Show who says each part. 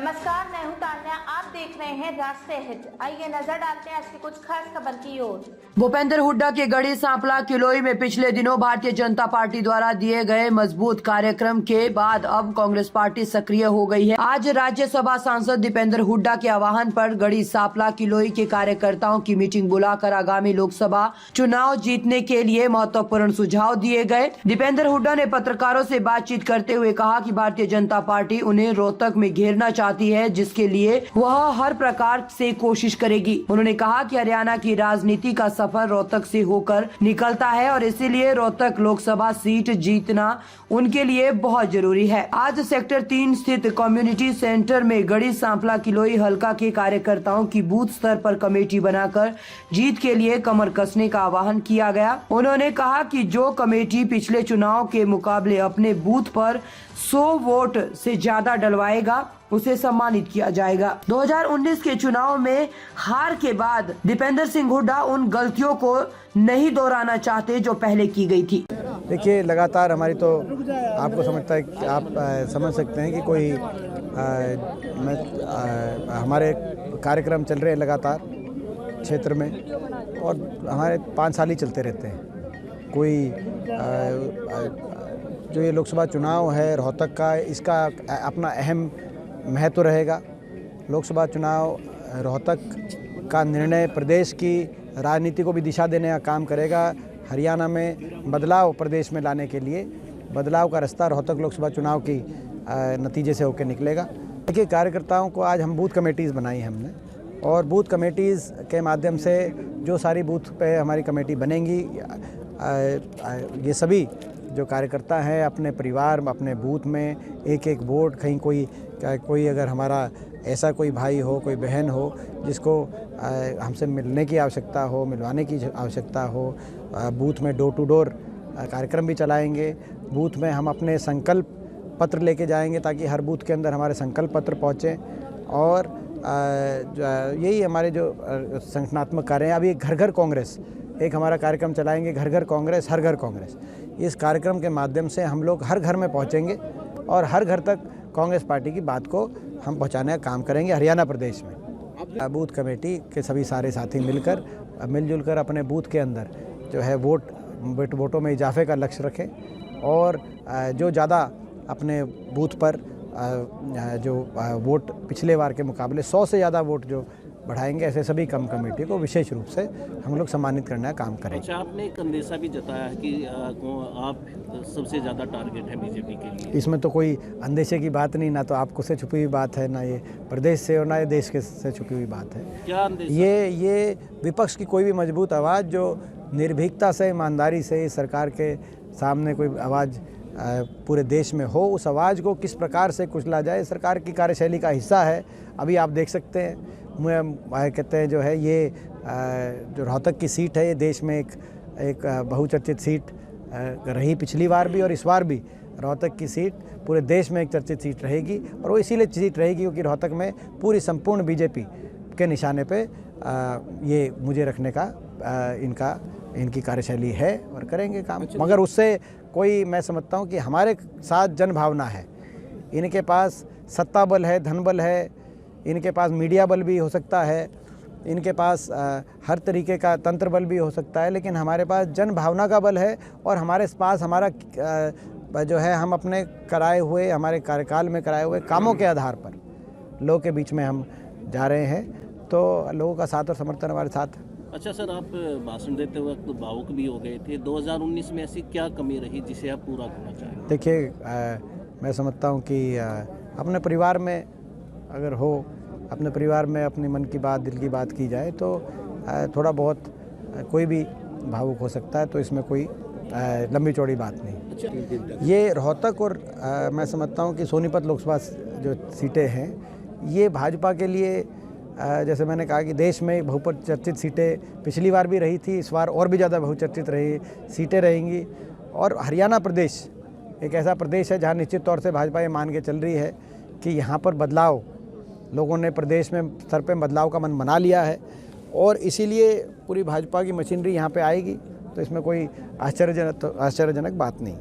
Speaker 1: नमस्कार, मैं हूं तान्या। आप देख रहे हैं राष्ट्रीय हित। आइए नजर डालते हैं आज की कुछ खास खबर की ओर।
Speaker 2: भूपेंद्र हुड्डा के गढ़ी सांपला किलोई में पिछले दिनों भारतीय जनता पार्टी द्वारा दिए गए मजबूत कार्यक्रम के बाद अब कांग्रेस पार्टी सक्रिय हो गई है। आज राज्यसभा सांसद दीपेंद्र हुड्डा के आह्वान पर गढ़ी सांपला किलोई के कार्यकर्ताओं की मीटिंग बुलाकर आगामी लोकसभा चुनाव जीतने के लिए महत्वपूर्ण सुझाव दिए गए। दीपेंद्र हुड्डा ने पत्रकारों से बातचीत करते हुए कहा कि भारतीय जनता पार्टी उन्हें रोहतक में घेरना चाहती है, जिसके लिए वह हर प्रकार से कोशिश करेगी। उन्होंने कहा कि हरियाणा की राजनीति का सफर रोहतक से होकर निकलता है और इसीलिए रोहतक लोकसभा सीट जीतना उनके लिए बहुत जरूरी है। आज सेक्टर 3 स्थित कम्युनिटी सेंटर में गढ़ी सांपला किलोई हलका के कार्यकर्ताओं की बूथ स्तर पर कमेटी बनाकर जीत के लिए कमर कसने का आह्वान किया गया। उन्होंने कहा कि जो कमेटी पिछले चुनाव के मुकाबले अपने बूथ पर 100 वोट से ज्यादा डलवाएगा उसे सम्मानित किया जाएगा। 2019 के चुनाव में हार के बाद दीपेंद्र सिंह हुड्डा उन गलतियों को नहीं दोहराना चाहते जो पहले की गई थी।
Speaker 3: देखिए, लगातार हमारी तो आपको समझता है कि आप समझ सकते हैं कि कोई हमारे कार्यक्रम चल रहे हैं लगातार क्षेत्र में और हमारे 5 साल ही चलते रहते हैं। कोई जो ये लोकसभा चुनाव है रोहतक का, इसका अपना अहम महत्व रहेगा। लोकसभा चुनाव रोहतक का निर्णय प्रदेश की राजनीति को भी दिशा देने का काम करेगा। हरियाणा में बदलाव प्रदेश में लाने के लिए बदलाव का रास्ता रोहतक लोकसभा चुनाव की नतीजे से होकर निकलेगा। देखिए, कार्यकर्ताओं को आज हम बूथ कमेटीज़ बनाई हमने और बूथ कमेटीज़ के माध्यम से जो सारी बूथ पे हमारी कमेटी बनेंगी, ये सभी जो कार्यकर्ता हैं अपने परिवार अपने बूथ में एक एक वोट, कहीं कोई अगर हमारा ऐसा कोई भाई हो, कोई बहन हो जिसको हमसे मिलने की आवश्यकता हो, मिलवाने की आवश्यकता हो, बूथ में डोर टू डोर कार्यक्रम भी चलाएंगे। बूथ में हम अपने संकल्प पत्र लेके जाएंगे ताकि हर बूथ के अंदर हमारे संकल्प पत्र पहुँचें और यही हमारे जो संगठनात्मक कार्य हैं। अभी घर घर कांग्रेस एक हमारा कार्यक्रम चलाएंगे, घर घर कांग्रेस हर घर कांग्रेस। इस कार्यक्रम के माध्यम से हम लोग हर घर में पहुंचेंगे और हर घर तक कांग्रेस पार्टी की बात को हम पहुंचाने का काम करेंगे हरियाणा प्रदेश में। बूथ कमेटी के सभी सारे साथी मिलकर मिलजुल कर अपने बूथ के अंदर जो है वोटों में इजाफे का लक्ष्य रखें और जो ज़्यादा अपने बूथ पर जो वोट पिछले बार के मुकाबले 100 से ज़्यादा वोट जो बढ़ाएंगे, ऐसे सभी कमेटी को विशेष रूप से हम लोग सम्मानित करने का काम करेंगे।
Speaker 4: अच्छा, आपने एक अंदेशा भी जताया है कि आप सबसे ज़्यादा टारगेट है बीजेपी के लिए।
Speaker 3: इसमें तो कोई अंदेशे की बात नहीं, ना तो आपको से छुपी हुई बात है, ना ये प्रदेश से और ना ये देश के से छुपी हुई बात है।
Speaker 4: क्या अंदेशा?
Speaker 3: ये विपक्ष की कोई भी मजबूत आवाज़ जो निर्भीकता से, ईमानदारी से इस सरकार के सामने कोई आवाज़ पूरे देश में हो, उस आवाज़ को किस प्रकार से कुचला जाए, सरकार की कार्यशैली का हिस्सा है। अभी आप देख सकते हैं, कहते हैं जो है ये जो रोहतक की सीट है, ये देश में एक बहुचर्चित सीट रही पिछली बार भी और इस बार भी। रोहतक की सीट पूरे देश में एक चर्चित सीट रहेगी और वो इसीलिए सीट रहेगी क्योंकि रोहतक में पूरी संपूर्ण बीजेपी के निशाने पे ये मुझे रखने का इनकी कार्यशैली है और करेंगे काम। मगर उससे कोई, मैं समझता हूँ कि हमारे साथ जनभावना है। इनके पास सत्ता बल है, धन बल है, इनके पास मीडिया बल भी हो सकता है, इनके पास हर तरीके का तंत्र बल भी हो सकता है, लेकिन हमारे पास जन भावना का बल है और हमारे पास हमारा जो है हम अपने हमारे कार्यकाल में कराए हुए कामों के आधार पर लोगों के बीच में हम जा रहे हैं, तो लोगों का साथ और समर्थन हमारे साथ है।
Speaker 4: अच्छा सर, आप भाषण देते वक्त तो भावुक भी हो गए थे। 2019 में ऐसी क्या कमी रही जिसे आप पूरा करना चाहें?
Speaker 3: देखिए, मैं समझता हूँ कि अपने परिवार में अगर हो, अपने परिवार में अपने मन की बात, दिल की बात की जाए तो थोड़ा बहुत कोई भी भावुक हो सकता है, तो इसमें कोई लंबी चौड़ी बात नहीं। ये रोहतक और मैं समझता हूँ कि सोनीपत लोकसभा जो सीटें हैं, ये भाजपा के लिए जैसे मैंने कहा कि देश में बहुचर्चित सीटें पिछली बार भी रही थी, इस बार और भी ज़्यादा बहुचर्चित रही सीटें रहेंगी। और हरियाणा प्रदेश एक ऐसा प्रदेश है जहाँ निश्चित तौर से भाजपा ये मान के चल रही है कि यहाँ पर बदलाव, लोगों ने प्रदेश में स्तर पे बदलाव का मन बना लिया है और इसीलिए पूरी भाजपा की मशीनरी यहाँ पे आएगी, तो इसमें कोई आश्चर्यजनक बात नहीं।